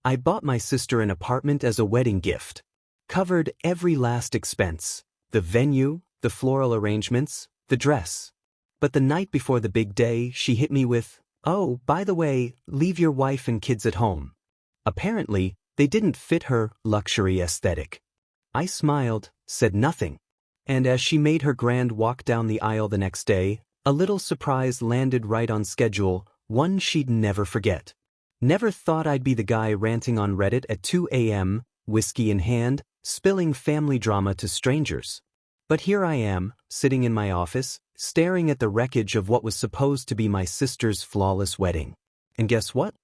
I bought my sister an apartment as a wedding gift. Covered every last expense. The venue, the floral arrangements, the dress. But the night before the big day, she hit me with, "Oh, by the way, leave your wife and kids at home." Apparently, they didn't fit her luxury aesthetic. I smiled, said nothing. And as she made her grand walk down the aisle the next day, a little surprise landed right on schedule, one she'd never forget. Never thought I'd be the guy ranting on Reddit at 2 a.m., whiskey in hand, spilling family drama to strangers. But here I am, sitting in my office, staring at the wreckage of what was supposed to be my sister's flawless wedding. And guess what?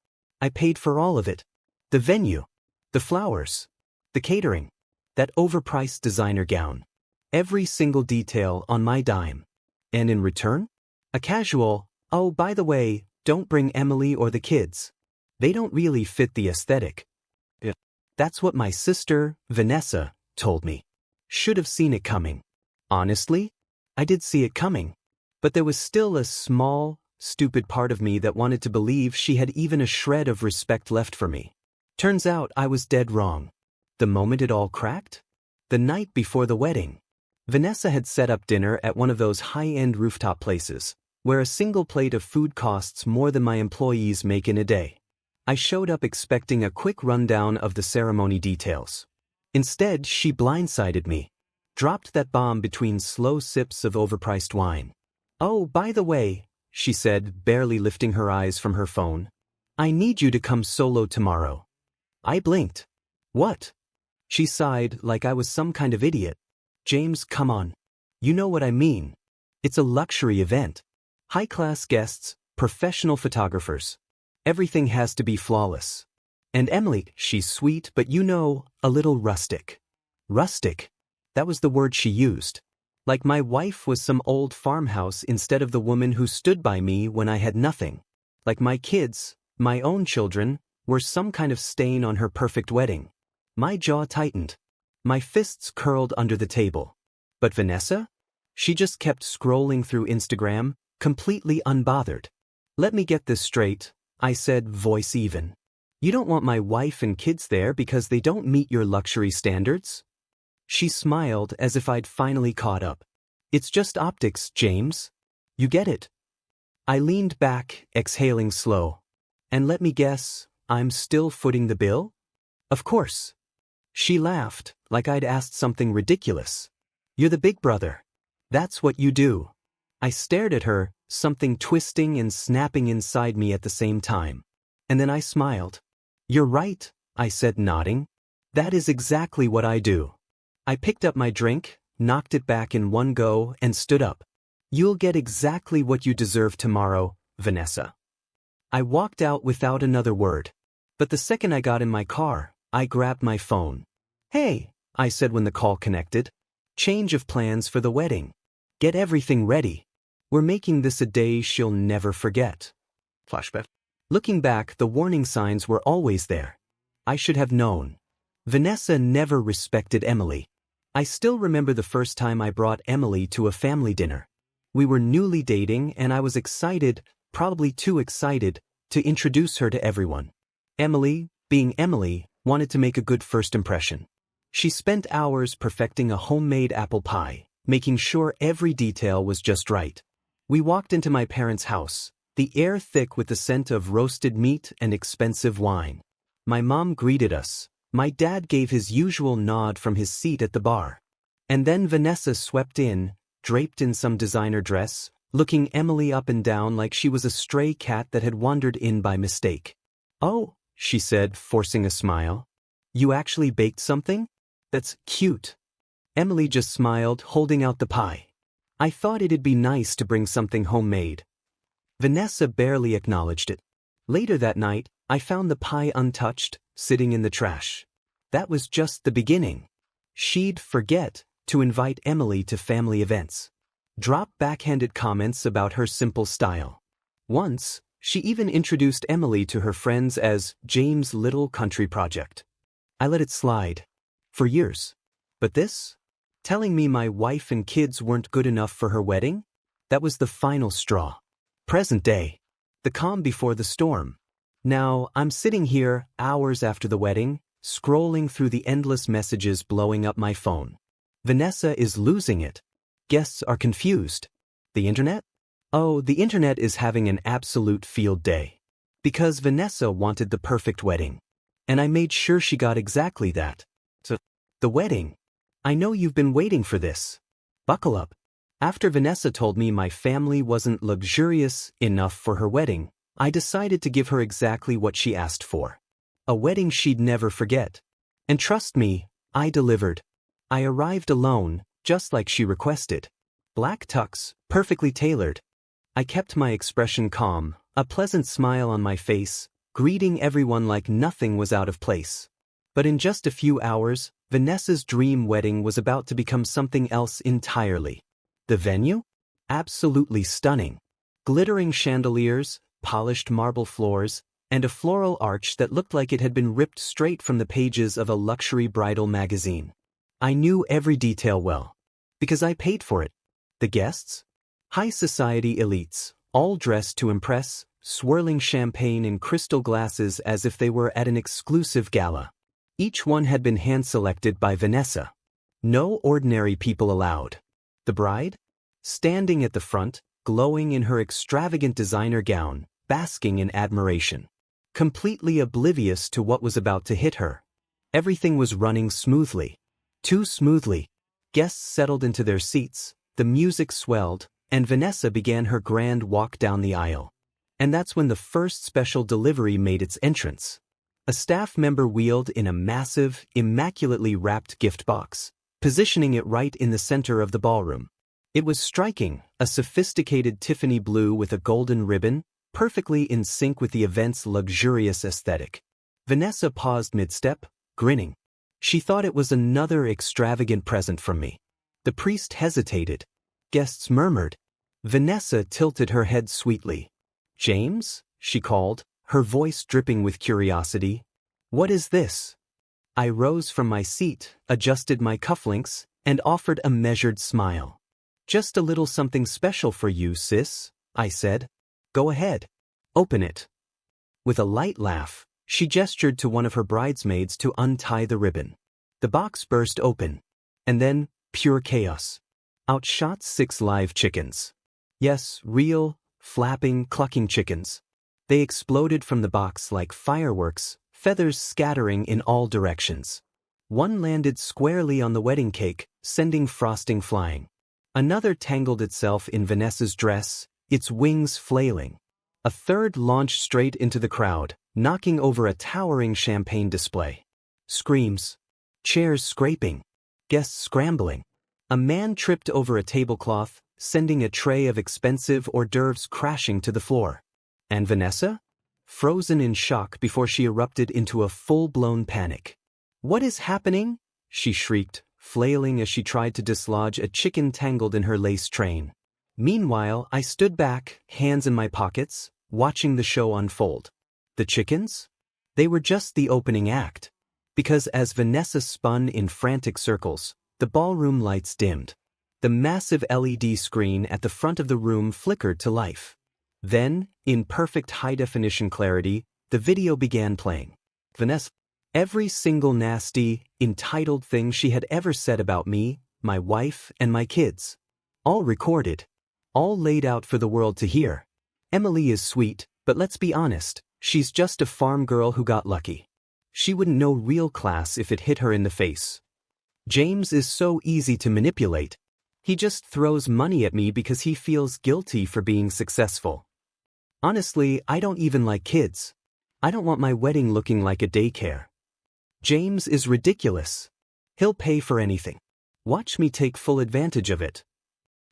I paid for all of it. The venue, the flowers, the catering, that overpriced designer gown. Every single detail on my dime. And in return? A casual, "Oh, by the way, don't bring Emily or the kids. They don't really fit the aesthetic." That's what my sister, Vanessa, told me. Should have seen it coming. Honestly, I did see it coming. But there was still a small, stupid part of me that wanted to believe she had even a shred of respect left for me. Turns out I was dead wrong. The moment it all cracked? The night before the wedding. Vanessa had set up dinner at one of those high-end rooftop places, where a single plate of food costs more than my employees make in a day. I showed up expecting a quick rundown of the ceremony details. Instead, she blindsided me. Dropped that bomb between slow sips of overpriced wine. "Oh, by the way," she said, barely lifting her eyes from her phone, "I need you to come solo tomorrow." I blinked. "What?" She sighed like I was some kind of idiot. "James, come on. You know what I mean. It's a luxury event. High-class guests, professional photographers. Everything has to be flawless. And Emily, she's sweet but a little rustic." Rustic? That was the word she used. Like my wife was some old farmhouse instead of the woman who stood by me when I had nothing. Like my kids, my own children, were some kind of stain on her perfect wedding. My jaw tightened. My fists curled under the table. But Vanessa? She just kept scrolling through Instagram, completely unbothered. "Let me get this straight," I said, voice even. "You don't want my wife and kids there because they don't meet your luxury standards?" She smiled as if I'd finally caught up. "It's just optics, James. You get it." I leaned back, exhaling slow. "And let me guess, I'm still footing the bill?" "Of course." She laughed, like I'd asked something ridiculous. "You're the big brother. That's what you do." I stared at her, something twisting and snapping inside me at the same time. And then I smiled. "You're right," I said, nodding. "That is exactly what I do." I picked up my drink, knocked it back in one go, and stood up. "You'll get exactly what you deserve tomorrow, Vanessa." I walked out without another word. But the second I got in my car, I grabbed my phone. "Hey," I said when the call connected. "Change of plans for the wedding. Get everything ready. We're making this a day she'll never forget." Flashback. Looking back, the warning signs were always there. I should have known. Vanessa never respected Emily. I still remember the first time I brought Emily to a family dinner. We were newly dating and I was excited, probably too excited, to introduce her to everyone. Emily, being Emily, wanted to make a good first impression. She spent hours perfecting a homemade apple pie, making sure every detail was just right. We walked into my parents' house, the air thick with the scent of roasted meat and expensive wine. My mom greeted us. My dad gave his usual nod from his seat at the bar. And then Vanessa swept in, draped in some designer dress, looking Emily up and down like she was a stray cat that had wandered in by mistake. "Oh," she said, forcing a smile. "You actually baked something? That's cute." Emily just smiled, holding out the pie. I thought it'd be nice to bring something homemade. Vanessa barely acknowledged it. Later that night, I found the pie untouched, sitting in the trash. That was just the beginning. She'd forget to invite Emily to family events. Drop backhanded comments about her simple style. Once, she even introduced Emily to her friends as James' little country project. I let it slide. For years. But this? Telling me my wife and kids weren't good enough for her wedding? That was the final straw. Present day. The calm before the storm. Now, I'm sitting here, hours after the wedding, scrolling through the endless messages blowing up my phone. Vanessa is losing it. Guests are confused. The internet? Oh, the internet is having an absolute field day. Because Vanessa wanted the perfect wedding. And I made sure she got exactly that. So, the wedding. I know you've been waiting for this. Buckle up. After Vanessa told me my family wasn't luxurious enough for her wedding, I decided to give her exactly what she asked for. A wedding she'd never forget. And trust me, I delivered. I arrived alone, just like she requested. Black tux, perfectly tailored. I kept my expression calm, a pleasant smile on my face, greeting everyone like nothing was out of place. But in just a few hours, Vanessa's dream wedding was about to become something else entirely. The venue? Absolutely stunning. Glittering chandeliers, polished marble floors, and a floral arch that looked like it had been ripped straight from the pages of a luxury bridal magazine. I knew every detail well. Because I paid for it. The guests? High society elites, all dressed to impress, swirling champagne in crystal glasses as if they were at an exclusive gala. Each one had been hand-selected by Vanessa. No ordinary people allowed. The bride? Standing at the front, glowing in her extravagant designer gown, basking in admiration. Completely oblivious to what was about to hit her. Everything was running smoothly. Too smoothly. Guests settled into their seats, the music swelled, and Vanessa began her grand walk down the aisle. And that's when the first special delivery made its entrance. A staff member wheeled in a massive, immaculately wrapped gift box, positioning it right in the center of the ballroom. It was striking, a sophisticated Tiffany blue with a golden ribbon, perfectly in sync with the event's luxurious aesthetic. Vanessa paused mid-step, grinning. She thought it was another extravagant present from me. The priest hesitated. Guests murmured. Vanessa tilted her head sweetly. "James?" she called, her voice dripping with curiosity. "What is this?" I rose from my seat, adjusted my cufflinks, and offered a measured smile. "Just a little something special for you, sis," I said. "Go ahead. Open it." With a light laugh, she gestured to one of her bridesmaids to untie the ribbon. The box burst open. And then, pure chaos. Out shot 6 live chickens. Yes, real, flapping, clucking chickens. They exploded from the box like fireworks, feathers scattering in all directions. One landed squarely on the wedding cake, sending frosting flying. Another tangled itself in Vanessa's dress, its wings flailing. A third launched straight into the crowd, knocking over a towering champagne display. Screams. Chairs scraping. Guests scrambling. A man tripped over a tablecloth, sending a tray of expensive hors d'oeuvres crashing to the floor. And Vanessa? Frozen in shock before she erupted into a full-blown panic. "What is happening?" she shrieked, flailing as she tried to dislodge a chicken tangled in her lace train. Meanwhile, I stood back, hands in my pockets, watching the show unfold. The chickens? They were just the opening act. Because as Vanessa spun in frantic circles, the ballroom lights dimmed. The massive LED screen at the front of the room flickered to life. Then, in perfect high-definition clarity, the video began playing. Vanessa. Every single nasty, entitled thing she had ever said about me, my wife, and my kids. All recorded. All laid out for the world to hear. Emily is sweet, but let's be honest, she's just a farm girl who got lucky. She wouldn't know real class if it hit her in the face. James is so easy to manipulate. He just throws money at me because he feels guilty for being successful. Honestly, I don't even like kids. I don't want my wedding looking like a daycare. James is ridiculous. He'll pay for anything. Watch me take full advantage of it.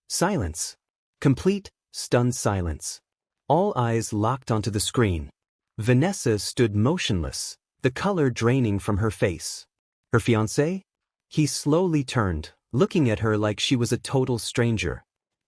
Silence. Complete, stunned silence. All eyes locked onto the screen. Vanessa stood motionless, the color draining from her face. Her fiancé? He slowly turned, looking at her like she was a total stranger.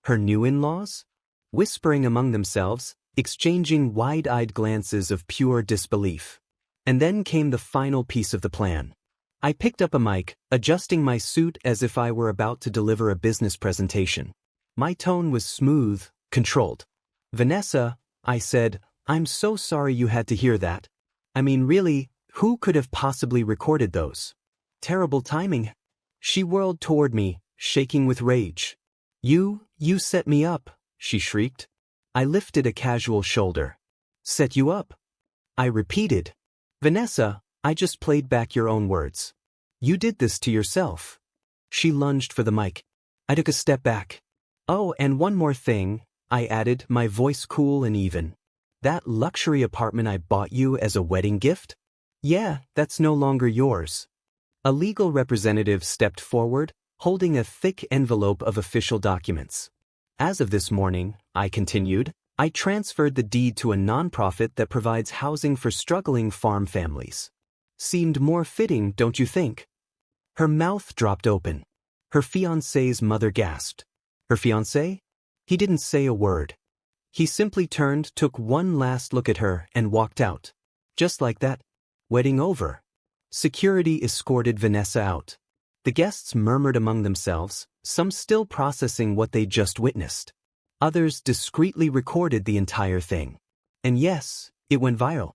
Her new in-laws? Whispering among themselves, exchanging wide-eyed glances of pure disbelief. And then came the final piece of the plan. I picked up a mic, adjusting my suit as if I were about to deliver a business presentation. My tone was smooth, controlled. "Vanessa," I said, I'm so sorry you had to hear that. I mean, really, who could have possibly recorded those? Terrible timing. She whirled toward me, shaking with rage. You set me up, she shrieked. I lifted a casual shoulder. Set you up? I repeated. Vanessa, I just played back your own words. You did this to yourself. She lunged for the mic. I took a step back. Oh, and one more thing, I added, my voice cool and even. That luxury apartment I bought you as a wedding gift? Yeah, that's no longer yours. A legal representative stepped forward, holding a thick envelope of official documents. As of this morning, I continued, I transferred the deed to a nonprofit that provides housing for struggling farm families. Seemed more fitting, don't you think? Her mouth dropped open. Her fiancé's mother gasped. Her fiancé? He didn't say a word. He simply turned, took one last look at her, and walked out. Just like that. Wedding over. Security escorted Vanessa out. The guests murmured among themselves, some still processing what they just witnessed. Others discreetly recorded the entire thing. And yes, it went viral.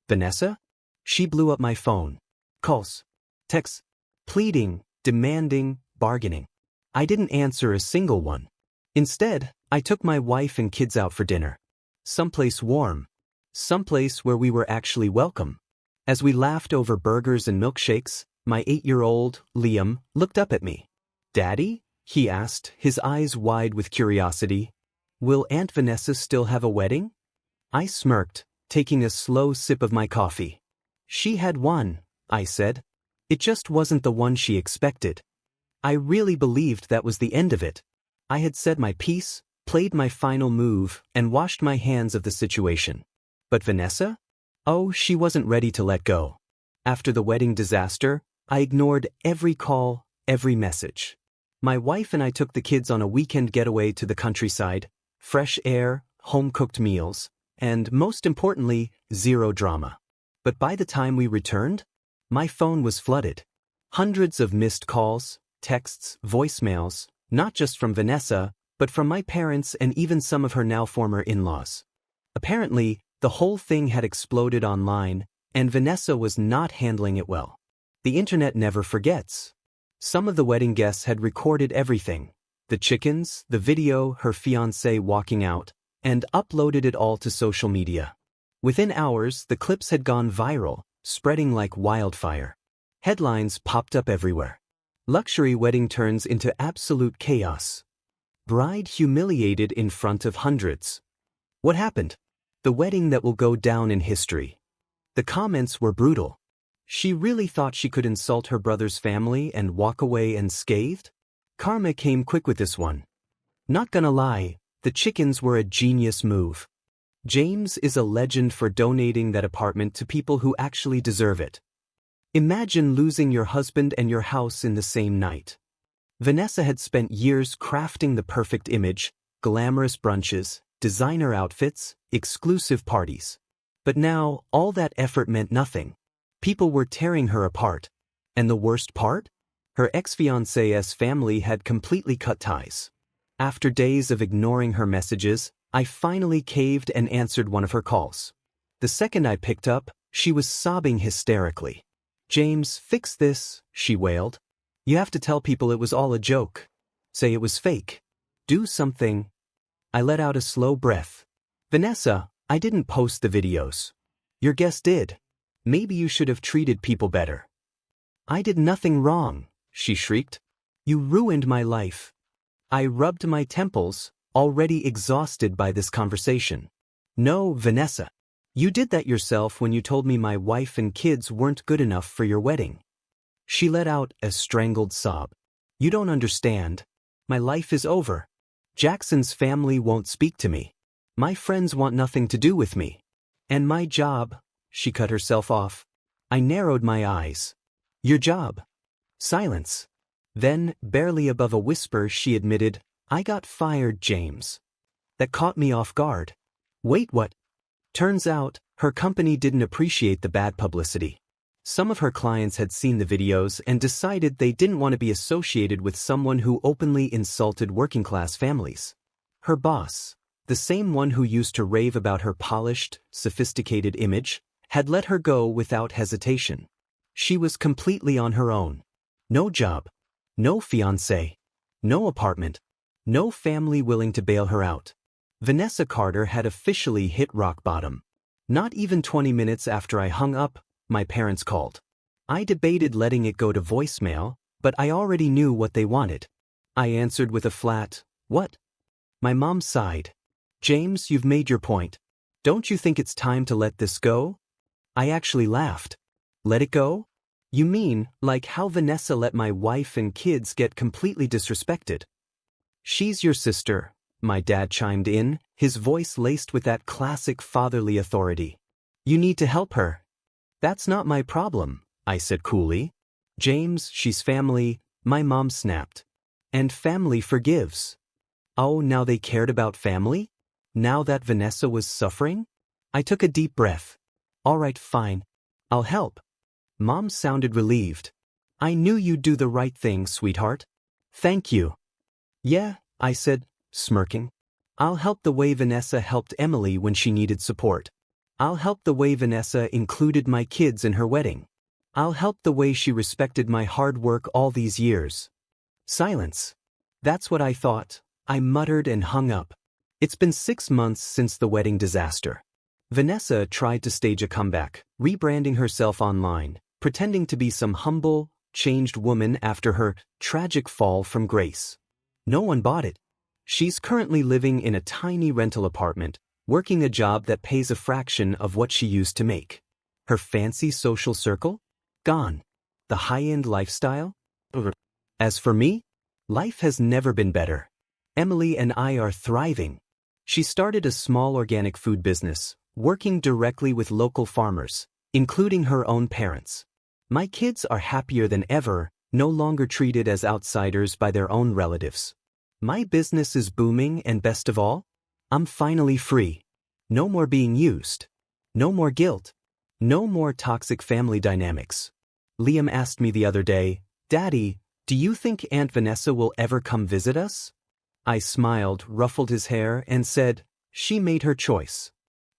Vanessa? She blew up my phone. Calls. Texts. Pleading, demanding, bargaining. I didn't answer a single one. Instead, I took my wife and kids out for dinner. Someplace warm. Someplace where we were actually welcome. As we laughed over burgers and milkshakes, my 8-year-old, Liam, looked up at me. Daddy? He asked, his eyes wide with curiosity. Will Aunt Vanessa still have a wedding? I smirked, taking a slow sip of my coffee. She had one, I said. It just wasn't the one she expected. I really believed that was the end of it. I had said my piece, played my final move, and washed my hands of the situation. But Vanessa? Oh, she wasn't ready to let go. After the wedding disaster, I ignored every call, every message. My wife and I took the kids on a weekend getaway to the countryside, fresh air, home-cooked meals, and most importantly, zero drama. But by the time we returned, my phone was flooded. Hundreds of missed calls, texts, voicemails, not just from Vanessa, but from my parents and even some of her now former in-laws. Apparently, the whole thing had exploded online, and Vanessa was not handling it well. The internet never forgets. Some of the wedding guests had recorded everything. The chickens, the video, her fiancé walking out, and uploaded it all to social media. Within hours, the clips had gone viral, spreading like wildfire. Headlines popped up everywhere. Luxury wedding turns into absolute chaos. Bride humiliated in front of hundreds. What happened? The wedding that will go down in history. The comments were brutal. She really thought she could insult her brother's family and walk away unscathed? Karma came quick with this one. Not gonna lie, the chickens were a genius move. James is a legend for donating that apartment to people who actually deserve it. Imagine losing your husband and your house in the same night. Vanessa had spent years crafting the perfect image, glamorous brunches, designer outfits, exclusive parties. But now, all that effort meant nothing. People were tearing her apart. And the worst part? Her ex-fiancé's family had completely cut ties. After days of ignoring her messages, I finally caved and answered one of her calls. The second I picked up, she was sobbing hysterically. James, fix this, she wailed. You have to tell people it was all a joke. Say it was fake. Do something. I let out a slow breath. Vanessa, I didn't post the videos. Your guest did. Maybe you should have treated people better. I did nothing wrong, she shrieked. You ruined my life. I rubbed my temples, already exhausted by this conversation. No, Vanessa. You did that yourself when you told me my wife and kids weren't good enough for your wedding. She let out a strangled sob. You don't understand. My life is over. Jackson's family won't speak to me. My friends want nothing to do with me. And my job, she cut herself off. I narrowed my eyes. Your job. Silence. Then, barely above a whisper, she admitted, I got fired, James. That caught me off guard. Wait, what? Turns out, her company didn't appreciate the bad publicity. Some of her clients had seen the videos and decided they didn't want to be associated with someone who openly insulted working-class families. Her boss, the same one who used to rave about her polished, sophisticated image, had let her go without hesitation. She was completely on her own. No job, no fiancé, no apartment, no family willing to bail her out. Vanessa Carter had officially hit rock bottom. Not even 20 minutes after I hung up, my parents called. I debated letting it go to voicemail, but I already knew what they wanted. I answered with a flat, "What?" My mom sighed. "James, you've made your point. Don't you think it's time to let this go?" I actually laughed. "Let it go? You mean, like how Vanessa let my wife and kids get completely disrespected?" "She's your sister," my dad chimed in, his voice laced with that classic fatherly authority. "You need to help her." "That's not my problem," I said coolly. "James, she's family," my mom snapped. "And family forgives." Oh, now they cared about family? Now that Vanessa was suffering? I took a deep breath. "All right, fine. I'll help." Mom sounded relieved. "I knew you'd do the right thing, sweetheart." "Thank you." "Yeah," I said, smirking. "I'll help the way Vanessa helped Emily when she needed support. I'll help the way Vanessa included my kids in her wedding. I'll help the way she respected my hard work all these years." Silence. "That's what I thought," I muttered and hung up. It's been 6 months since the wedding disaster. Vanessa tried to stage a comeback, rebranding herself online, pretending to be some humble, changed woman after her tragic fall from grace. No one bought it. She's currently living in a tiny rental apartment, working a job that pays a fraction of what she used to make. Her fancy social circle? Gone. The high-end lifestyle? Over. As for me, life has never been better. Emily and I are thriving. She started a small organic food business, working directly with local farmers, including her own parents. My kids are happier than ever, no longer treated as outsiders by their own relatives. My business is booming, and best of all, I'm finally free. No more being used. No more guilt. No more toxic family dynamics. Liam asked me the other day, "Daddy, do you think Aunt Vanessa will ever come visit us?" I smiled, ruffled his hair, and said, "She made her choice.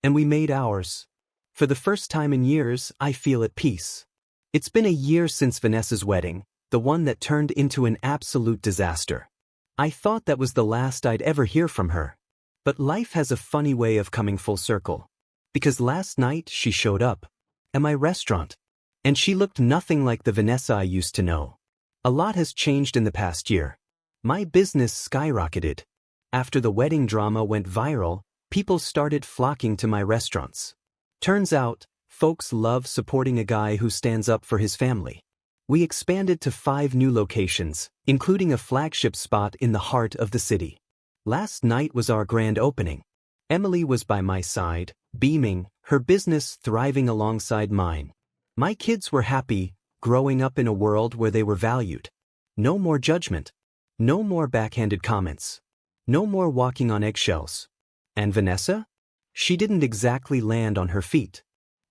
And we made ours. For the first time in years, I feel at peace." It's been a year since Vanessa's wedding, the one that turned into an absolute disaster. I thought that was the last I'd ever hear from her. But life has a funny way of coming full circle. Because last night she showed up at my restaurant. And she looked nothing like the Vanessa I used to know. A lot has changed in the past year. My business skyrocketed. After the wedding drama went viral, people started flocking to my restaurants. Turns out, folks love supporting a guy who stands up for his family. We expanded to 5 new locations, including a flagship spot in the heart of the city. Last night was our grand opening. Emily was by my side, beaming, her business thriving alongside mine. My kids were happy, growing up in a world where they were valued. No more judgment. No more backhanded comments. No more walking on eggshells. And Vanessa? She didn't exactly land on her feet.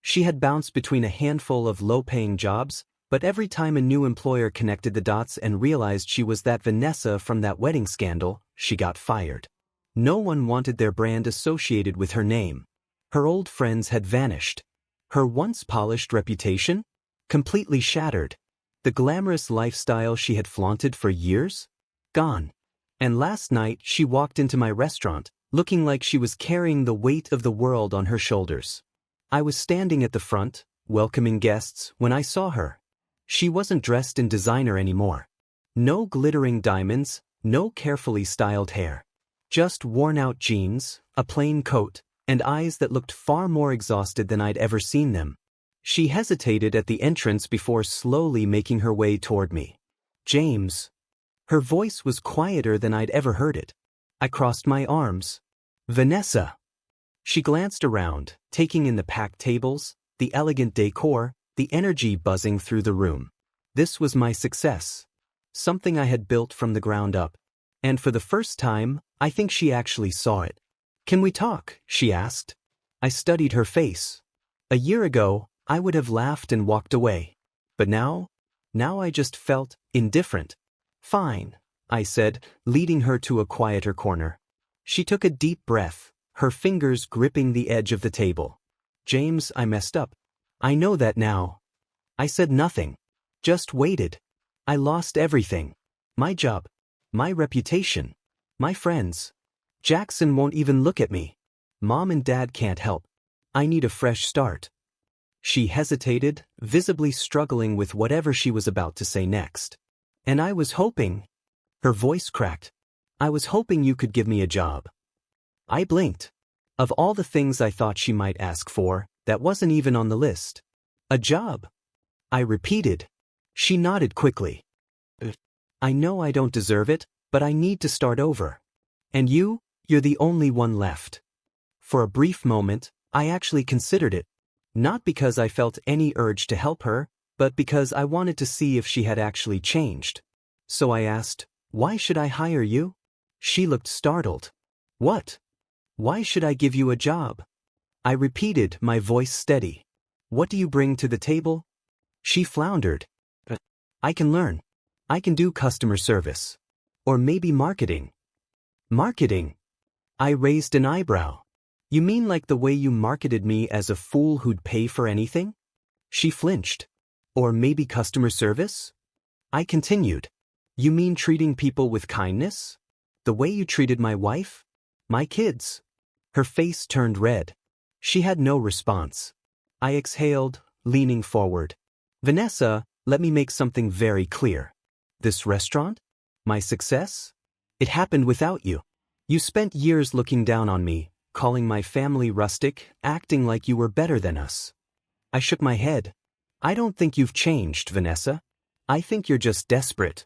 She had bounced between a handful of low-paying jobs, but every time a new employer connected the dots and realized she was that Vanessa from that wedding scandal, she got fired. No one wanted their brand associated with her name. Her old friends had vanished. Her once polished reputation? Completely shattered. The glamorous lifestyle she had flaunted for years? Gone. And last night she walked into my restaurant, looking like she was carrying the weight of the world on her shoulders. I was standing at the front, welcoming guests, when I saw her. She wasn't dressed in designer anymore. No glittering diamonds, no carefully styled hair. Just worn-out jeans, a plain coat, and eyes that looked far more exhausted than I'd ever seen them. She hesitated at the entrance before slowly making her way toward me. "James." Her voice was quieter than I'd ever heard it. I crossed my arms. "Vanessa." She glanced around, taking in the packed tables, the elegant decor, the energy buzzing through the room. This was my success. Something I had built from the ground up. And for the first time, I think she actually saw it. "Can we talk?" she asked. I studied her face. A year ago, I would have laughed and walked away. But now I just felt indifferent. "Fine," I said, leading her to a quieter corner. She took a deep breath, her fingers gripping the edge of the table. James, I messed up. I know that now. I said nothing. Just waited. I lost everything. My job. My reputation. My friends. Jackson won't even look at me. Mom and Dad can't help. I need a fresh start. She hesitated, visibly struggling with whatever she was about to say next. And I was hoping. Her voice cracked. I was hoping you could give me a job. I blinked. Of all the things I thought she might ask for, that wasn't even on the list. A job. I repeated. She nodded quickly. I know I don't deserve it, but I need to start over. And you're the only one left. For a brief moment, I actually considered it. Not because I felt any urge to help her, but because I wanted to see if she had actually changed. So I asked, why should I hire you? She looked startled. What? Why should I give you a job? I repeated, my voice steady. What do you bring to the table? She floundered. I can learn. I can do customer service. Or maybe marketing. Marketing? I raised an eyebrow. You mean like the way you marketed me as a fool who'd pay for anything? She flinched. Or maybe customer service? I continued. You mean treating people with kindness? The way you treated my wife? My kids? Her face turned red. She had no response. I exhaled, leaning forward. Vanessa, let me make something very clear. This restaurant? My success? It happened without you. You spent years looking down on me, calling my family rustic, acting like you were better than us. I shook my head. I don't think you've changed, Vanessa. I think you're just desperate.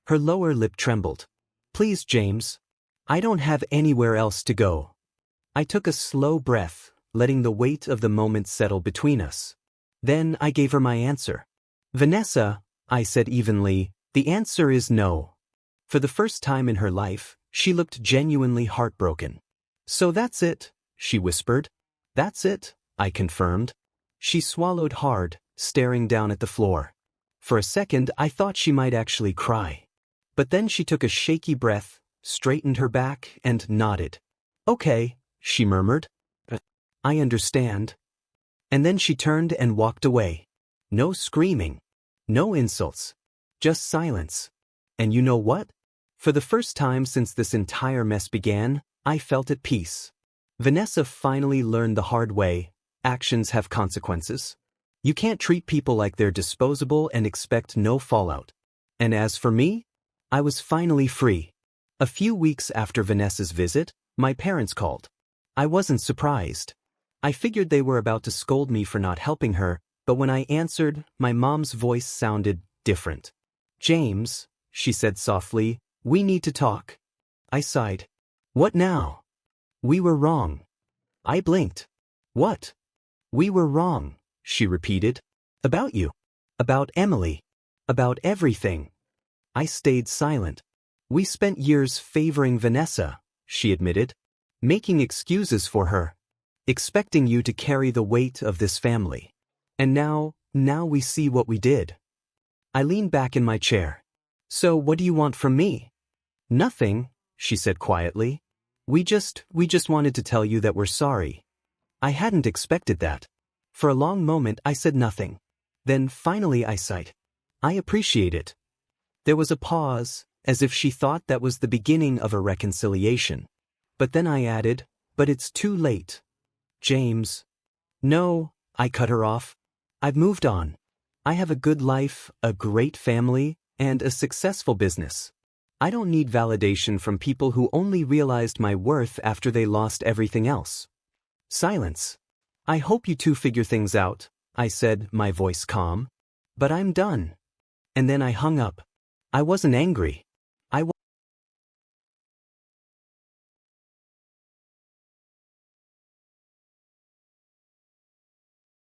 Her lower lip trembled. Please, James. I don't have anywhere else to go. I took a slow breath, letting the weight of the moment settle between us. Then I gave her my answer. Vanessa, I said evenly, the answer is no. For the first time in her life, she looked genuinely heartbroken. So that's it, she whispered. That's it, I confirmed. She swallowed hard, staring down at the floor. For a second, I thought she might actually cry. But then she took a shaky breath, straightened her back, and nodded. Okay, she murmured. I understand. And then she turned and walked away. No screaming. No insults. Just silence. And you know what? For the first time since this entire mess began, I felt at peace. Vanessa finally learned the hard way. Actions have consequences. You can't treat people like they're disposable and expect no fallout. And as for me, I was finally free. A few weeks after Vanessa's visit, my parents called. I wasn't surprised. I figured they were about to scold me for not helping her, but when I answered, my mom's voice sounded different. James, she said softly, we need to talk. I sighed. What now? We were wrong. I blinked. What? We were wrong, she repeated. About you. About Emily. About everything. I stayed silent. We spent years favoring Vanessa, she admitted, making excuses for her, expecting you to carry the weight of this family. And now we see what we did. I leaned back in my chair. So what do you want from me? Nothing, she said quietly. We just wanted to tell you that we're sorry. I hadn't expected that. For a long moment I said nothing. Then finally I sighed. I appreciate it. There was a pause, as if she thought that was the beginning of a reconciliation. But then I added, but it's too late. James. No, I cut her off. I've moved on. I have a good life, a great family, and a successful business. I don't need validation from people who only realized my worth after they lost everything else. Silence. I hope you two figure things out, I said, my voice calm. But I'm done. And then I hung up. I wasn't angry.